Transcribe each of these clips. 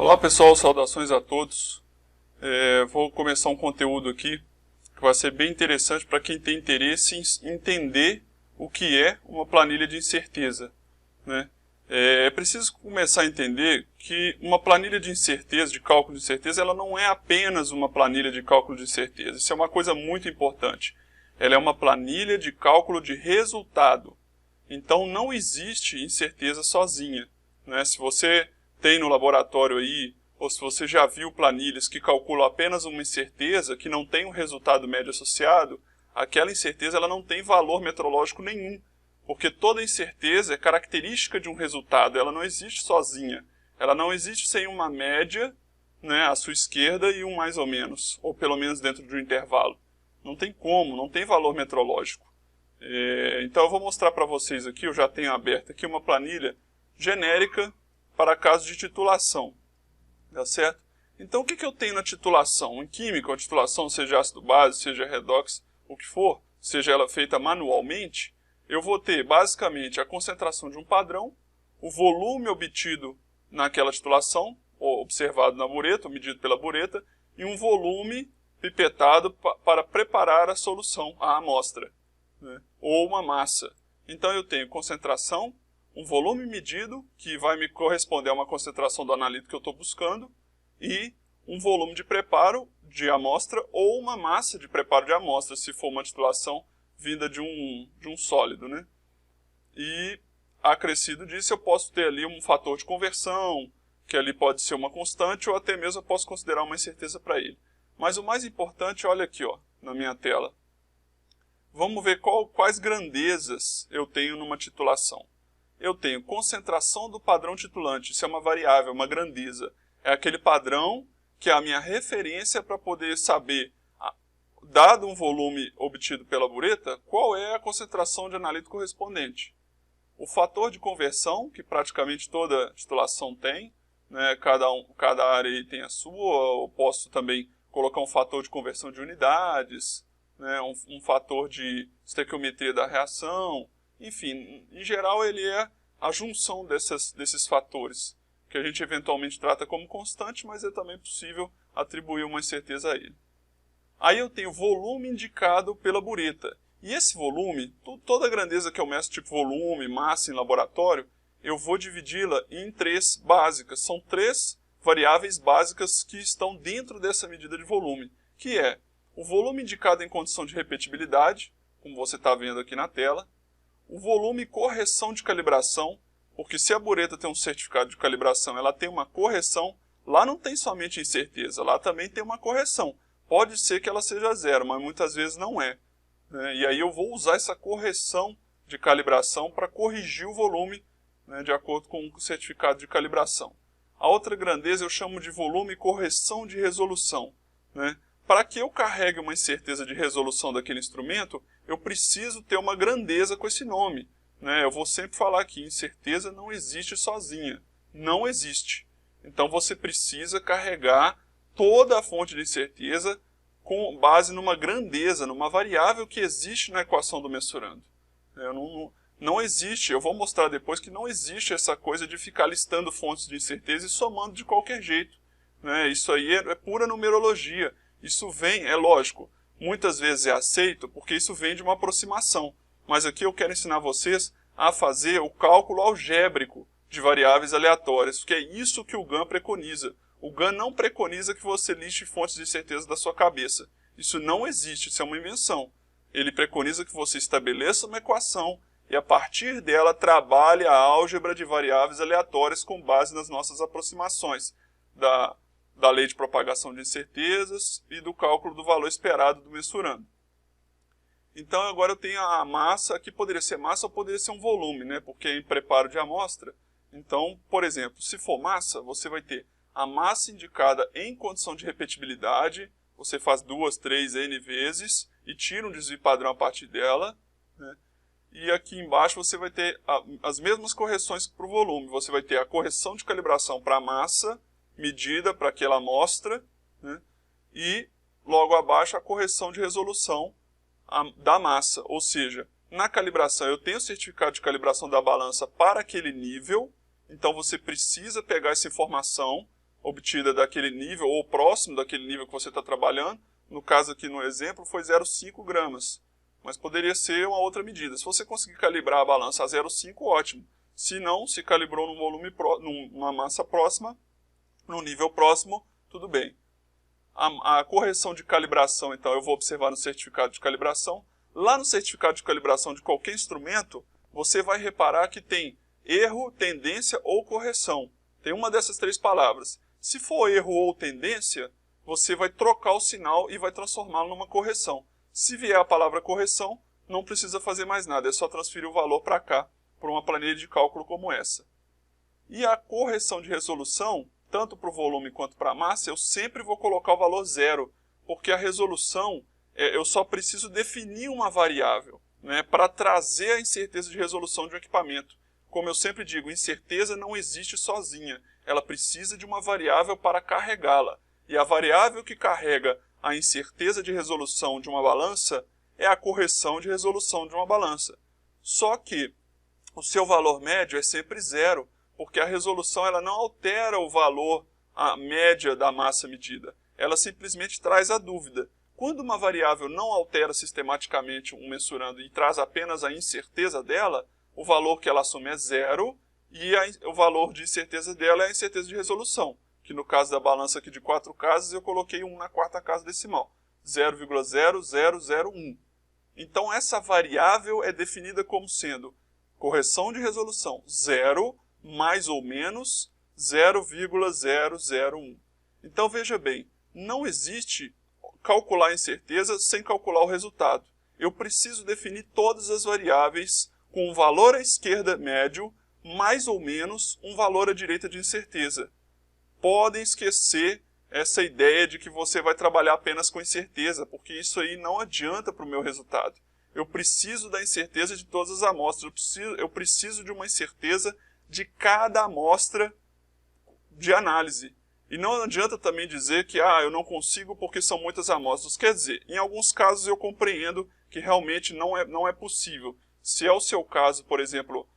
Olá pessoal, saudações a todos. Vou começar um conteúdo aqui que vai ser bem interessante para quem tem interesse em entender o que é uma planilha de incerteza, né? É preciso começar a entender que uma planilha de incerteza, de cálculo de incerteza, ela não é apenas uma planilha de cálculo de incerteza. Isso é uma coisa muito importante. Ela é uma planilha de cálculo de resultado. Então não existe incerteza sozinha, né? Se você tem no laboratório aí, ou se você já viu planilhas que calculam apenas uma incerteza, que não tem um resultado médio associado, aquela incerteza ela não tem valor metrológico nenhum, porque toda incerteza é característica de um resultado, ela não existe sozinha, ela não existe sem uma média, né, à sua esquerda e um mais ou menos, ou pelo menos dentro de um intervalo. Não tem como, não tem valor metrológico. Então eu vou mostrar para vocês aqui, eu já tenho aberto aqui uma planilha genérica para caso de titulação, tá certo? Então o que eu tenho na titulação? Em química, a titulação, seja ácido base, seja redox, o que for, seja ela feita manualmente, eu vou ter basicamente a concentração de um padrão, o volume obtido naquela titulação, ou observado na bureta, ou medido pela bureta, e um volume pipetado para preparar a solução, a amostra, né? Ou uma massa. Então eu tenho concentração, um volume medido, que vai me corresponder a uma concentração do analítico que eu estou buscando, e um volume de preparo de amostra, ou uma massa de preparo de amostra, se for uma titulação vinda de um sólido, né? E acrescido disso, eu posso ter ali um fator de conversão, que ali pode ser uma constante, ou até mesmo eu posso considerar uma incerteza para ele. Mas o mais importante, olha aqui, ó, na minha tela. Vamos ver quais grandezas eu tenho numa titulação. Eu tenho concentração do padrão titulante, isso é uma variável, uma grandeza. É aquele padrão que é a minha referência para poder saber, dado um volume obtido pela bureta, qual é a concentração de analítico correspondente. O fator de conversão, que praticamente toda titulação tem, né, cada área aí tem a sua, eu posso também colocar um fator de conversão de unidades, né, um fator de estequiometria da reação, enfim, em geral ele é a junção desses fatores, que a gente eventualmente trata como constante, mas é também possível atribuir uma incerteza a ele. Aí eu tenho volume indicado pela bureta. E esse volume, toda a grandeza que eu meço, tipo volume, massa em laboratório, eu vou dividi-la em três básicas. São três variáveis básicas que estão dentro dessa medida de volume, que é o volume indicado em condição de repetibilidade, como você está vendo aqui na tela, o volume correção de calibração, porque se a bureta tem um certificado de calibração, ela tem uma correção, lá não tem somente incerteza, lá também tem uma correção. Pode ser que ela seja zero, mas muitas vezes não é, né? E aí eu vou usar essa correção de calibração para corrigir o volume, né, de acordo com o certificado de calibração. A outra grandeza eu chamo de volume correção de resolução, né? Para que eu carregue uma incerteza de resolução daquele instrumento, eu preciso ter uma grandeza com esse nome, né? Eu vou sempre falar aqui, incerteza não existe sozinha, não existe. Então você precisa carregar toda a fonte de incerteza com base numa grandeza, numa variável que existe na equação do mensurando. Não existe, eu vou mostrar depois que não existe essa coisa de ficar listando fontes de incerteza e somando de qualquer jeito, né? Isso aí é pura numerologia. Isso vem, é lógico, muitas vezes é aceito porque isso vem de uma aproximação. Mas aqui eu quero ensinar vocês a fazer o cálculo algébrico de variáveis aleatórias, porque é isso que o GAN preconiza. O GAN não preconiza que você liste fontes de incerteza da sua cabeça. Isso não existe, isso é uma invenção. Ele preconiza que você estabeleça uma equação e a partir dela trabalhe a álgebra de variáveis aleatórias com base nas nossas aproximações da lei de propagação de incertezas e do cálculo do valor esperado do mensurando. Então agora eu tenho a massa, aqui poderia ser massa ou poderia ser um volume, né? Porque é em preparo de amostra. Então, por exemplo, se for massa, você vai ter a massa indicada em condição de repetibilidade, você faz 2, 3, N vezes e tira um desvio padrão a partir dela, né? E aqui embaixo você vai ter as mesmas correções para o volume. Você vai ter a correção de calibração para a massa, medida para aquela amostra, né? E logo abaixo a correção de resolução da massa. Ou seja, na calibração eu tenho o certificado de calibração da balança para aquele nível, então você precisa pegar essa informação, obtida daquele nível, ou próximo daquele nível que você está trabalhando. No caso aqui no exemplo, foi 0,5 gramas. Mas poderia ser uma outra medida. Se você conseguir calibrar a balança a 0,5, ótimo. Se não, se calibrou num volume numa massa próxima, num nível próximo, tudo bem. A correção de calibração, então, eu vou observar no certificado de calibração. Lá no certificado de calibração de qualquer instrumento, você vai reparar que tem erro, tendência ou correção. Tem uma dessas três palavras. Se for erro ou tendência, você vai trocar o sinal e vai transformá-lo numa correção. Se vier a palavra correção, não precisa fazer mais nada, é só transferir o valor para cá, para uma planilha de cálculo como essa. E a correção de resolução, tanto para o volume quanto para a massa, eu sempre vou colocar o valor zero, porque a resolução, eu só preciso definir uma variável, né, para trazer a incerteza de resolução de um equipamento. Como eu sempre digo, incerteza não existe sozinha, ela precisa de uma variável para carregá-la. E a variável que carrega a incerteza de resolução de uma balança é a correção de resolução de uma balança. Só que o seu valor médio é sempre zero, porque a resolução ela não altera o valor, a média da massa medida. Ela simplesmente traz a dúvida. Quando uma variável não altera sistematicamente um mensurando e traz apenas a incerteza dela, o valor que ela assume é zero e o valor de incerteza dela é a incerteza de resolução, que no caso da balança aqui de 4 casas eu coloquei 1 na quarta casa decimal, 0,0001. Então essa variável é definida como sendo correção de resolução 0 mais ou menos 0,001. Então veja bem, não existe calcular a incerteza sem calcular o resultado. Eu preciso definir todas as variáveis com um valor à esquerda médio, mais ou menos um valor à direita de incerteza. Podem esquecer essa ideia de que você vai trabalhar apenas com incerteza, porque isso aí não adianta para o meu resultado. Eu preciso da incerteza de todas as amostras, eu preciso de uma incerteza de cada amostra de análise. E não adianta também dizer que eu não consigo porque são muitas amostras. Quer dizer, em alguns casos eu compreendo que realmente não é possível. Se é o seu caso, por exemplo,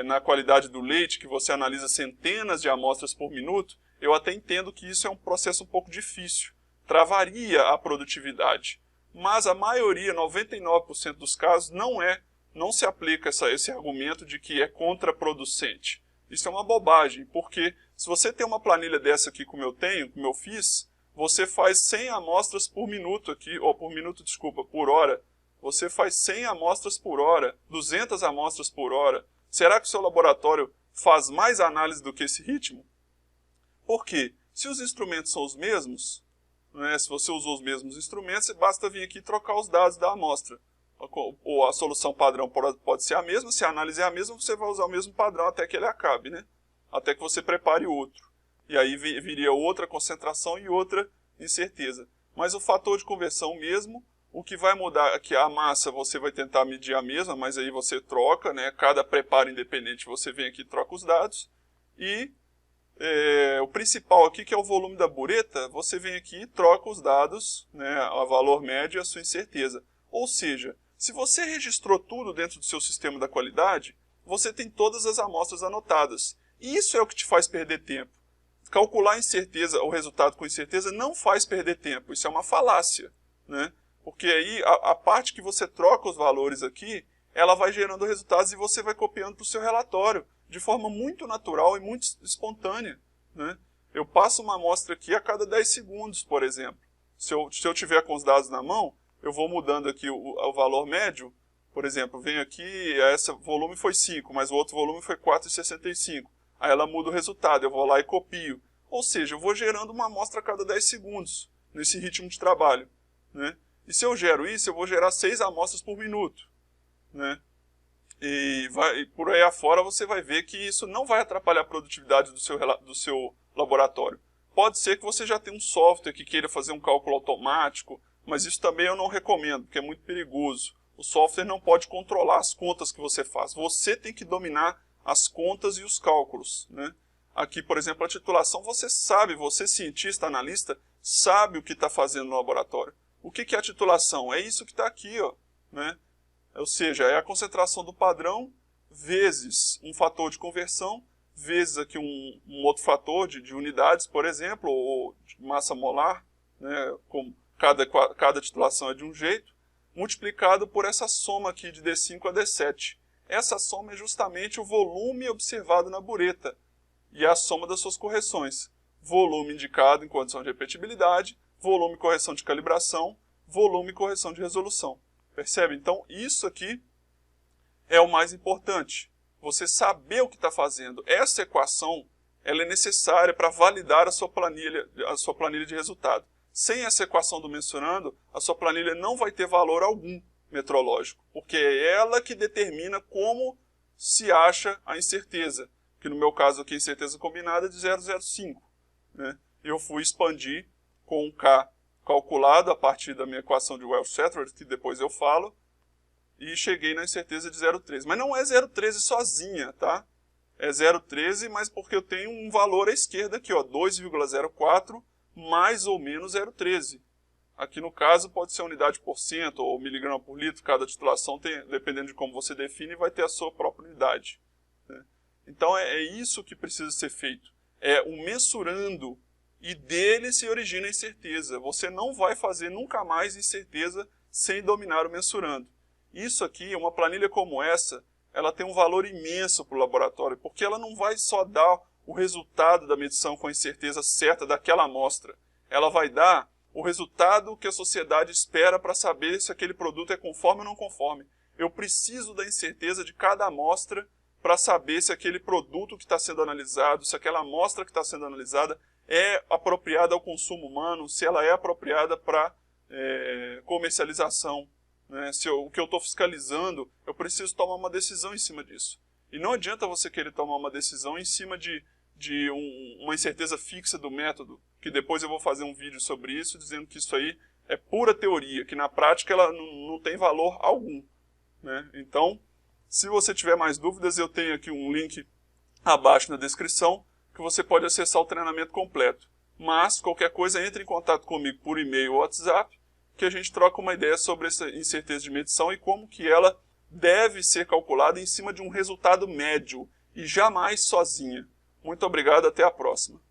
na qualidade do leite, que você analisa centenas de amostras por minuto, eu até entendo que isso é um processo um pouco difícil. Travaria a produtividade. Mas a maioria, 99% dos casos, não se aplica esse argumento de que é contraproducente. Isso é uma bobagem, porque se você tem uma planilha dessa aqui como eu fiz, você faz 100 amostras por minuto aqui, ou por hora. Você faz 100 amostras por hora, 200 amostras por hora. Será que o seu laboratório faz mais análise do que esse ritmo? Por quê? Se os instrumentos são os mesmos, né, se você usou os mesmos instrumentos, basta vir aqui e trocar os dados da amostra. Ou a solução padrão pode ser a mesma, se a análise é a mesma, você vai usar o mesmo padrão até que ele acabe, né? Até que você prepare outro. E aí viria outra concentração e outra incerteza. Mas o fator de conversão mesmo, o que vai mudar aqui, a massa você vai tentar medir a mesma, mas aí você troca, né? Cada preparo independente você vem aqui e troca os dados. E o principal aqui, que é o volume da bureta, você vem aqui e troca os dados, né? O valor médio e a sua incerteza. Ou seja, se você registrou tudo dentro do seu sistema da qualidade, você tem todas as amostras anotadas. E isso é o que te faz perder tempo. Calcular incerteza, o resultado com incerteza não faz perder tempo. Isso é uma falácia, né? Porque aí a parte que você troca os valores aqui, ela vai gerando resultados e você vai copiando para o seu relatório de forma muito natural e muito espontânea, né? Eu passo uma amostra aqui a cada 10 segundos, por exemplo. Se eu tiver com os dados na mão, eu vou mudando aqui o valor médio. Por exemplo, venho aqui, esse volume foi 5, mas o outro volume foi 4,65. Aí ela muda o resultado, eu vou lá e copio. Ou seja, eu vou gerando uma amostra a cada 10 segundos, nesse ritmo de trabalho, né? E se eu gero isso, eu vou gerar 6 amostras por minuto, né? E por aí afora você vai ver que isso não vai atrapalhar a produtividade do seu laboratório. Pode ser que você já tenha um software que queira fazer um cálculo automático, mas isso também eu não recomendo, porque é muito perigoso. O software não pode controlar as contas que você faz. Você tem que dominar as contas e os cálculos, né? Aqui, por exemplo, a titulação, você sabe, você cientista, analista, sabe o que está fazendo no laboratório. O que é a titulação? É isso que está aqui, ó, né? Ou seja, é a concentração do padrão vezes um fator de conversão vezes aqui um outro fator de unidades, por exemplo, ou de massa molar, né, com cada titulação é de um jeito, multiplicado por essa soma aqui de D5 a D7. Essa soma é justamente o volume observado na bureta e a soma das suas correções. Volume indicado em condição de repetibilidade, volume correção de calibração, volume correção de resolução. Percebe? Então, isso aqui é o mais importante. Você saber o que está fazendo. Essa equação ela é necessária para validar a sua planilha de resultado. Sem essa equação do mensurando, a sua planilha não vai ter valor algum metrológico, porque é ela que determina como se acha a incerteza, que no meu caso aqui a incerteza combinada é de 0,05. Né? Eu fui expandir com um K calculado a partir da minha equação de Wells-Satterthwaite, que depois eu falo, e cheguei na incerteza de 0,13. Mas não é 0,13 sozinha, tá? É 0,13, mas porque eu tenho um valor à esquerda aqui, ó, 2,04 mais ou menos 0,13. Aqui no caso pode ser unidade por cento ou miligrama por litro, cada titulação, tem, dependendo de como você define, vai ter a sua própria unidade. Né? Então é isso que precisa ser feito. É o mensurando, e dele se origina a incerteza. Você não vai fazer nunca mais incerteza sem dominar o mensurando. Isso aqui, uma planilha como essa, ela tem um valor imenso para o laboratório, porque ela não vai só dar o resultado da medição com a incerteza certa daquela amostra. Ela vai dar o resultado que a sociedade espera para saber se aquele produto é conforme ou não conforme. Eu preciso da incerteza de cada amostra para saber se aquele produto que está sendo analisado, se aquela amostra que está sendo analisada é apropriada ao consumo humano, se ela é apropriada para comercialização. Né? Se o que eu estou fiscalizando, eu preciso tomar uma decisão em cima disso. E não adianta você querer tomar uma decisão em cima de uma incerteza fixa do método, que depois eu vou fazer um vídeo sobre isso, dizendo que isso aí é pura teoria, que na prática ela não tem valor algum. Né? Então, se você tiver mais dúvidas, eu tenho aqui um link abaixo na descrição, que você pode acessar o treinamento completo. Mas, qualquer coisa, entre em contato comigo por e-mail ou WhatsApp, que a gente troca uma ideia sobre essa incerteza de medição e como que ela deve ser calculada em cima de um resultado médio e jamais sozinha. Muito obrigado, até a próxima.